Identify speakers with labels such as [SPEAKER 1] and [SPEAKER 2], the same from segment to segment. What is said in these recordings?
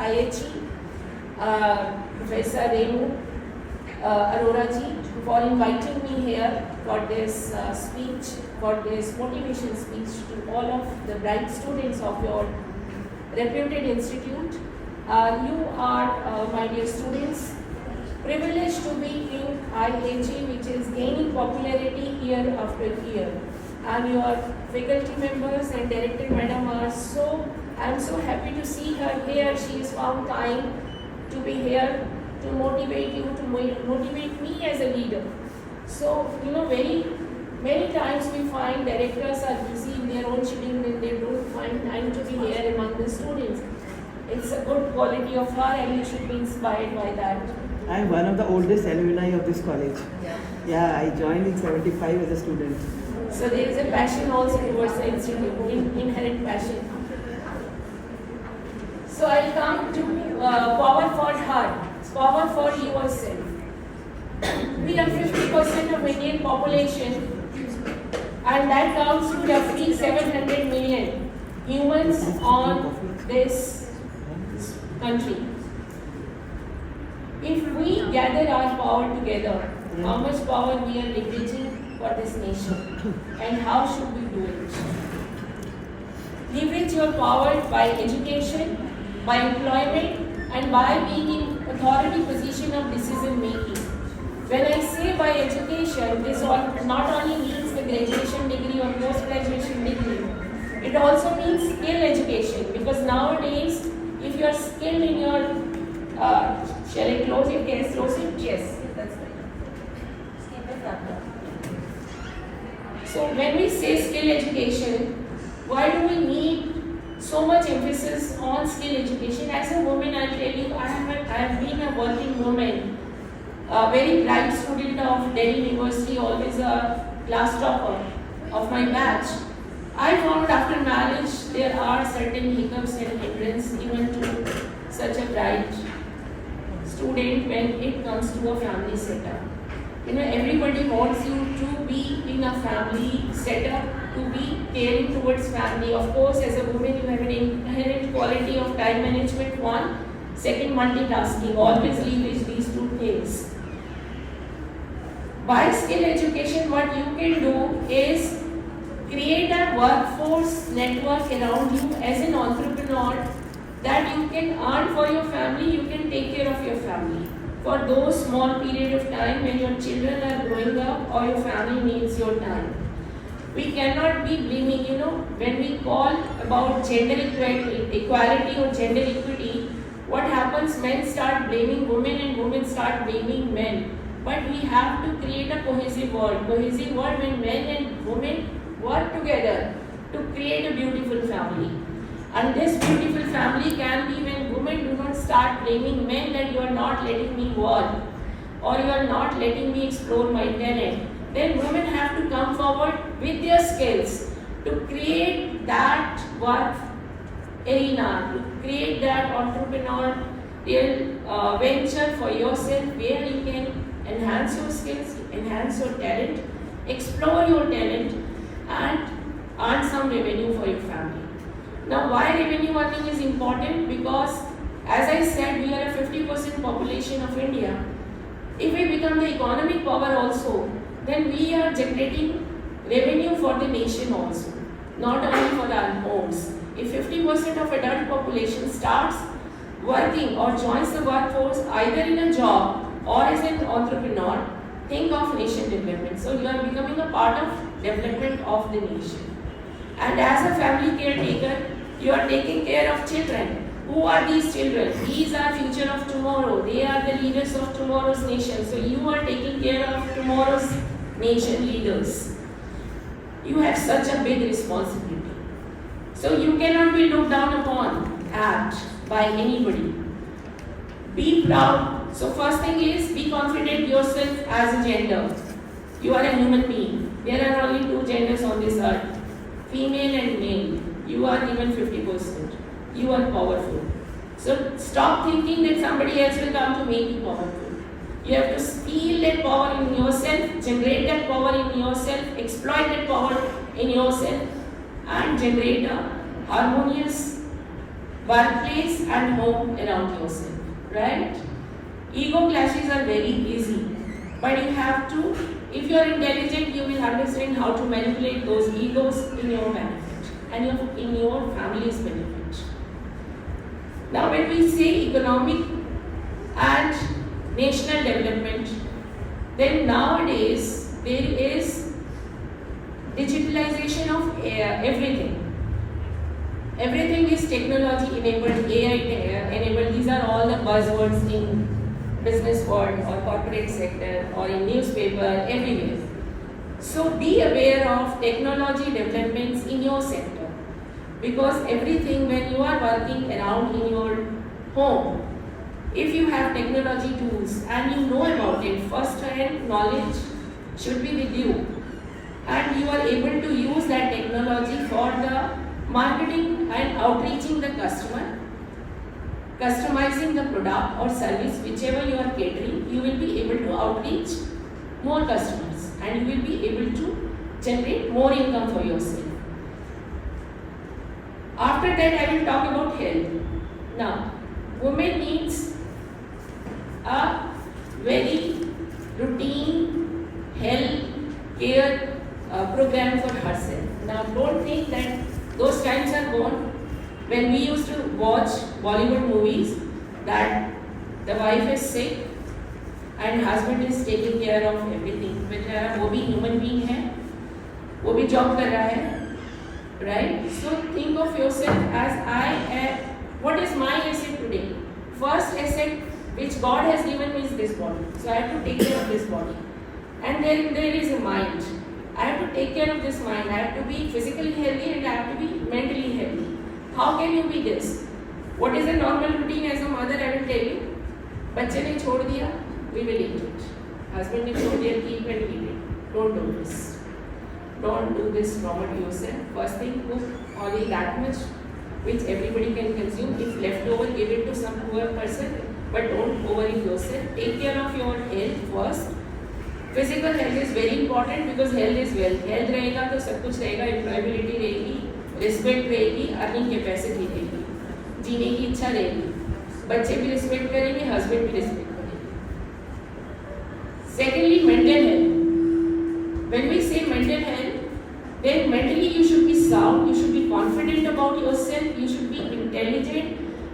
[SPEAKER 1] IHE, Professor Renu Arora ji, for inviting me here for this speech, for this motivation speech to all of the bright students of your reputed institute. You are, my dear students, privileged to be in IHE, which is gaining popularity year after year. And your faculty members and director madam are I am so happy to see her here. She has found time to be here to motivate you, to motivate me as a leader. So, very many times we find directors are busy in their own schedule and they don't find time to be here among the students. It's a good quality of her and you should be inspired by that.
[SPEAKER 2] I am one of the oldest alumni of this college. Yeah, I joined in 75 as a student.
[SPEAKER 1] So there is a passion also towards the institute, inherent passion. So I'll come to power for her, power for yourself. We are 50% of Indian population, and that counts to roughly 700 million humans on this country. If we gather our power together, how much power we are leveraging for this nation, and how should we do it? Leverage your power by education, by employment, and by being in authority position of decision making. When I say by education, this not only means the graduation degree or post-graduation degree, it also means skill education, because nowadays, if you are skilled in your shall I close it? Can I close it? Yes, that's right. So when we say skill education, why do we need so much emphasis on skill education? As a woman, I'll tell you, I have been a working woman, a very bright student of Delhi University, always a class topper of my batch. I found after marriage there are certain hiccups and hindrances even to such a bright student when it comes to a family setup. Everybody wants you to be in a family setup, to be caring towards family. Of course, as a woman, you have an inherent quality of time management, one. Second, multitasking. Always leverage these two things. By skill education, what you can do is create a workforce network around you as an entrepreneur, that you can earn for your family, you can take care of your family for those small period of time when your children are growing up or your family needs your time. We cannot be blaming, when we call about gender equality or gender equity, what happens, men start blaming women and women start blaming men. But we have to create a cohesive world when men and women work together to create a beautiful family. And this beautiful family can be when women do not start blaming men that you are not letting me work or you are not letting me explore my talent. Then women have to come forward with their skills to create that work arena, to create that entrepreneurial venture for yourself where you can enhance your skills, enhance your talent, explore your talent, and earn some revenue for your family. Now, why revenue earning is important? Because, as I said, we are a 50% population of India. If we become the economic power also, then we are generating revenue for the nation also, not only for our homes. If 50% of adult population starts working or joins the workforce either in a job or as an entrepreneur, think of nation development. So you are becoming a part of development of the nation. And as a family caretaker, you are taking care of children. Who are these children? These are future of tomorrow. They are the leaders of tomorrow's nation. So you are taking care of tomorrow's nation leaders. You have such a big responsibility. So you cannot be looked down upon by anybody. Be proud. So first thing is, be confident yourself as a gender. You are a human being. There are only two genders on this earth, female and male. You are even 50%. You are powerful. So stop thinking that somebody else will come to make you powerful. You have to feel that power in yourself, generate that power in yourself, exploit that power in yourself, and generate a harmonious workplace and home around yourself, right? Ego clashes are very easy, but you have to, if you are intelligent, you will understand how to manipulate those egos in your benefit and in your family's benefit. Now, when we say economic and national development, then nowadays there is digitalization of everything. Everything is technology enabled, AI enabled. These are all the buzzwords in business world or corporate sector or in newspaper, everywhere. So be aware of technology developments in your sector, because everything, when you are working around in your home, if you have technology tools and you know about it, first-hand knowledge should be with you, and you are able to use that technology for the marketing and outreaching the customer, customizing the product or service, whichever you are catering, you will be able to outreach more customers and you will be able to generate more income for yourself. After that, I will talk about health. Now, women needs a very routine health care program for herself. Now, don't think that those times are gone when we used to watch Bollywood movies that the wife is sick and husband is taking care of everything. बेचारा वो भी human being है, वो भी job कर रहा है, right? So think of yourself as I am. What is my asset today? First asset which God has given me is this body. So I have to take care of this body. And then there is a mind. I have to take care of this mind. I have to be physically healthy and I have to be mentally healthy. How can you be this? What is a normal routine as a mother? I will tell you. बच्चे ने छोड़ दिया, we will eat it. Husband ने छोड़ दिया, keep and eat it. Don't do this. Don't do this trauma to yourself. First thing, cook only that much which everybody can consume. If leftover, give it to some poor person, but don't overeat yourself. Take care of your health first. Physical health is very important because health is wealth. Health रहेगा तो सब कुछ रहेगा, employability रहेगी, respect रहेगी, earning capacity रहेगी, जीने की इच्छा रहेगी, बच्चे भी respect करेंगे, husband भी respect करेंगे. Secondly, mental health. When we say mental health, then mentally you should be sound, you should be confident about yourself, you should be intelligent,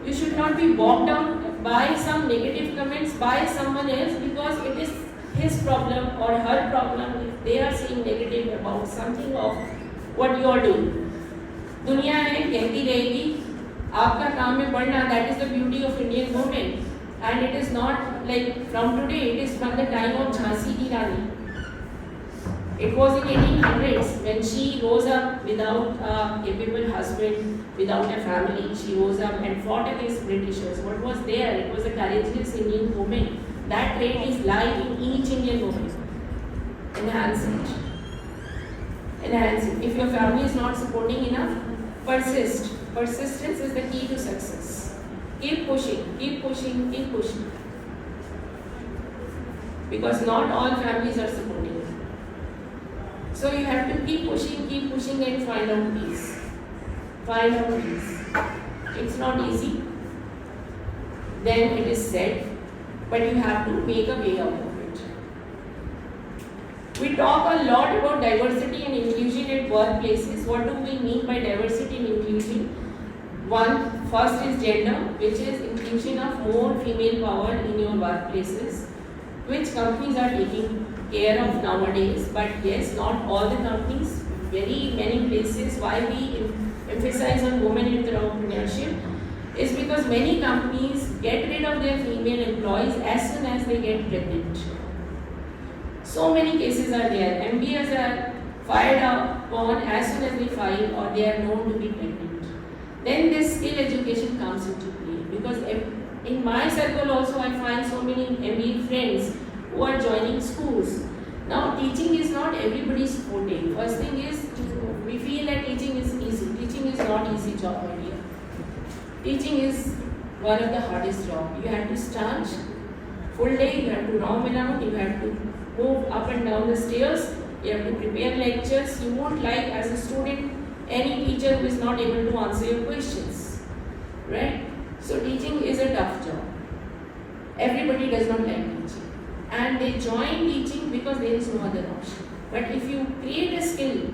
[SPEAKER 1] you should not be bogged down by some negative comments by someone else because it is his problem or her problem if they are saying negative about something of what you are doing. दुनिया है कहती रहेगी, आपका काम है पढ़ना. That is the beauty of Indian women, and it is not like from today. It is from the time of Jhansi ki Rani. It was in 1800s when she rose up without a capable husband, without a family. She rose up and fought against Britishers. What was there? It was a courageous Indian woman. That trait is live in each Indian woman. Enhance it. Enhance it. If your family is not supporting enough, persist. Persistence is the key to success. Keep pushing, keep pushing, keep pushing. Because not all families are supporting you. So you have to keep pushing and find out peace. Find out peace. It's not easy. Then it is said. But you have to make a way out of it. We talk a lot about diversity and inclusion at workplaces. What do we mean by diversity and inclusion? First is gender, which is inclusion of more female power in your workplaces, which companies are taking care of nowadays. But yes, not all the companies. Very many places. Why we emphasize on women entrepreneurship is because many companies get rid of their female employees as soon as they get pregnant. So many cases are there. MBAs are fired upon as soon as they file or they are known to be pregnant. Then this skill education comes into play, because in my circle also I find so many MBA friends who are joining schools. Now teaching is not everybody's forte. First thing is, we feel that teaching is easy. Teaching is not easy job, my dear. Teaching is one of the hardest jobs. You have to stand full day, you have to roam around, you have to move up and down the stairs, you have to prepare lectures. You won't like as a student any teacher who is not able to answer your questions. right? So teaching is a tough job. Everybody does not like teaching, and they join teaching because there is no other option. But if you create a skill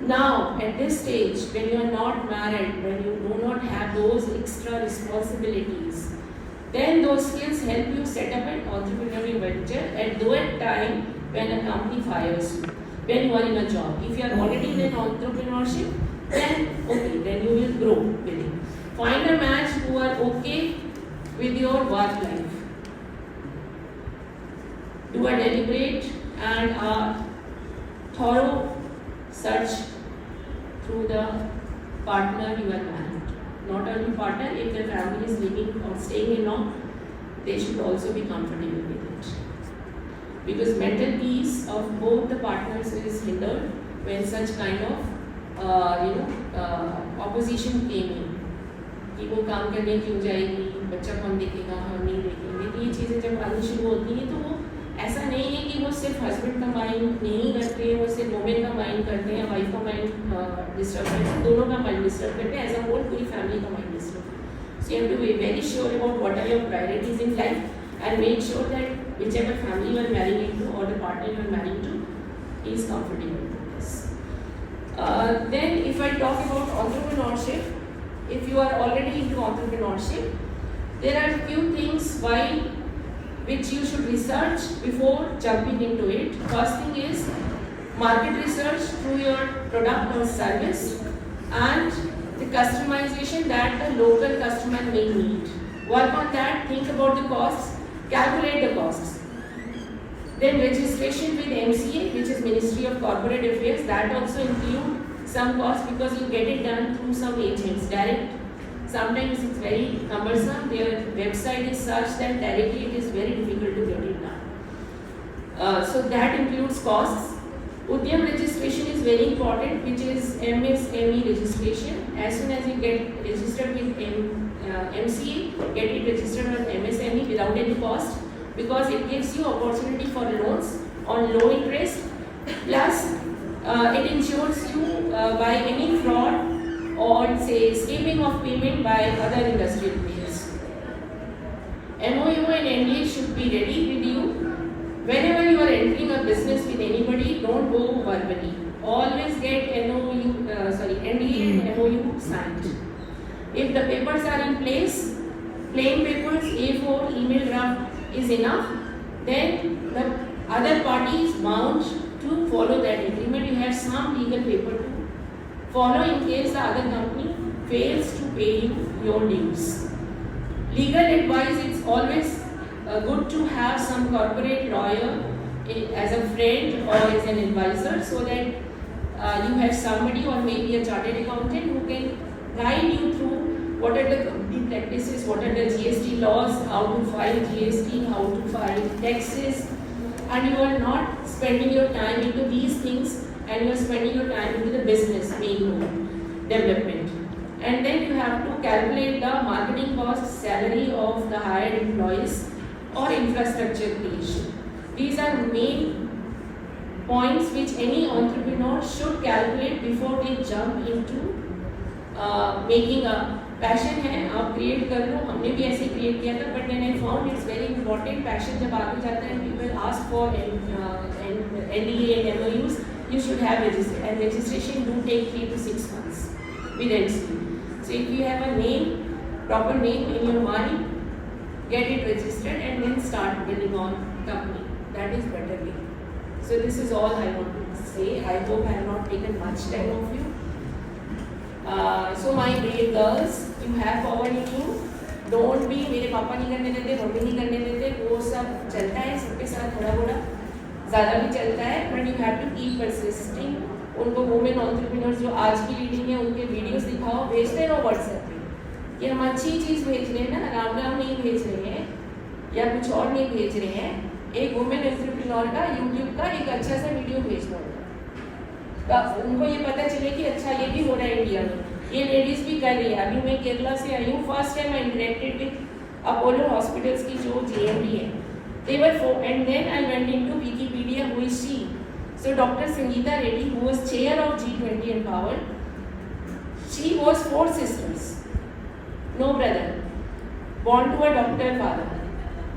[SPEAKER 1] now at this stage, when you are not married, when you do not have those extra responsibilities, then those skills help you set up an entrepreneurial venture at that time when a company fires you, when you are in a job. If you are already in an entrepreneurship, then okay, then you will grow with it. Find a match who are okay with your work life. Do a deliberate and a thorough search through the partner you are married. Not only partner, if the family is living or staying along, they should also be comfortable with it. Because mental peace of both the partners is hindered when such kind of opposition came in. कि वो काम करने क्यों जाएगी, बच्चा कौन देखेगा, हम नहीं देखेंगे. तो ये चीज़ें जब आनी शुरू होती हैं तो वो ऐसा नहीं है कि वो सिर्फ हस्बैंड का माइंड नहीं करते हैं, वो सिर्फ वुमेन का माइंड करते हैं, वाइफ का माइंड डिस्टर्ब करते हैं, दोनों का माइंड डिस्टर्ब करते हैं, एज अ होल पूरी फैमिली का mind disturb. So you have to be very sure about what are your priorities in life and make sure that whichever family you are marrying into or the partner you are marrying to is comfortable with this. Then if I talk about entrepreneurship, if you are already into entrepreneurship, there are few things which you should research before jumping into it. First thing is market research through your product or service and the customization that the local customer may need. Work on that, think about the costs, calculate the costs. Then registration with MCA, which is Ministry of Corporate Affairs, that also include some costs because you get it done through some agents direct. Sometimes it's very cumbersome. Their website is such that directly it is very difficult to get it done. So that includes costs. Udyam registration is very important, which is MSME registration. As soon as you get registered with MCA, get it registered on MSME without any cost, because it gives you opportunity for loans on low interest. Plus, it ensures you by any fraud or say skipping of payment by other industrial players. MOU and NDA should be ready with you. Whenever you are entering a business with anybody, don't go verbally. Always get NDA and MOU signed. If the papers are in place, plain papers, A4, email draft is enough, then the other party is bound to follow that agreement. You have some legal paper to follow in case the other company fails to pay you your dues. Legal advice, it's always good to have some corporate lawyer as a friend or as an advisor, so that you have somebody or maybe a chartered accountant who can guide you through what are the company practices, what are the GST laws, how to file GST, how to file taxes, and you are not spending your time into these things, and you are spending your time into the business main development. And then you have to calculate the marketing cost, salary of the hired employees or infrastructure creation. These are main points which any entrepreneur should calculate before they jump into making a passion है. आप create कर लो, हमने भी ऐसे create किया था, but then I found it's very important. Passion जब आगे जाता है, people ask for NDA and MOUs, you should have registered, and registration do take 3 to 6 months with MCA. So if you have a name, proper name in your mind, get it registered and then start building on company. That is better way. So this is all I want to say. I hope I have not taken much time of you. So my brave girls, you have power in you. Don't be मेरे पापा नहीं करने देते, mummy नहीं करने देते, वो सब चलता है सबके साथ, थोड़ा थोड़ा ज़्यादा भी चलता है, but you have to keep persisting. उनको वुमेन एंटरप्रेन्योर्स जो आज की लीडिंग है, उनके वीडियोस दिखाओ, भेजते रहो व्हाट्सएप पे कि हम अच्छी चीज़ भेज रहे हैं ना, राम राम नहीं भेज रहे हैं या कुछ और नहीं भेज रहे हैं. एक वुमेन एंटरप्रेन्योर का यूट्यूब का एक अच्छा सा वीडियो भेज दो, उनको ये पता चले कि अच्छा ये भी हो रहा है इंडिया में, ये लेडीज भी कर रही है. अभी मैं केरला से आई हूँ, first time I interacted with Apollo hospitals की जो GMD है. They were four, and then I went into Wikipedia, who is she? So Dr. Sangeeta Reddy, who was chair of G20 Empowered, she was 4 sisters. No brother. Born to a doctor father.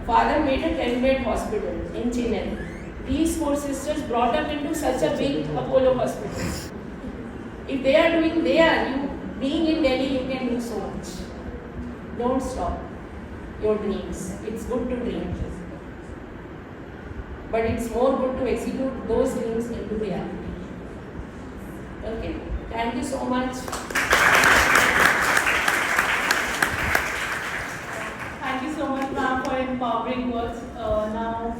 [SPEAKER 1] Father made a 10-bed hospital in Chennai. These 4 sisters brought up into such a big Apollo hospital. If they are doing there, you being in Delhi, you can do so much. Don't stop your dreams. It's good to dream. But it's more good to execute those dreams into reality. Okay. Thank you so much.
[SPEAKER 3] Thank you so much, ma'am, for empowering words. Now,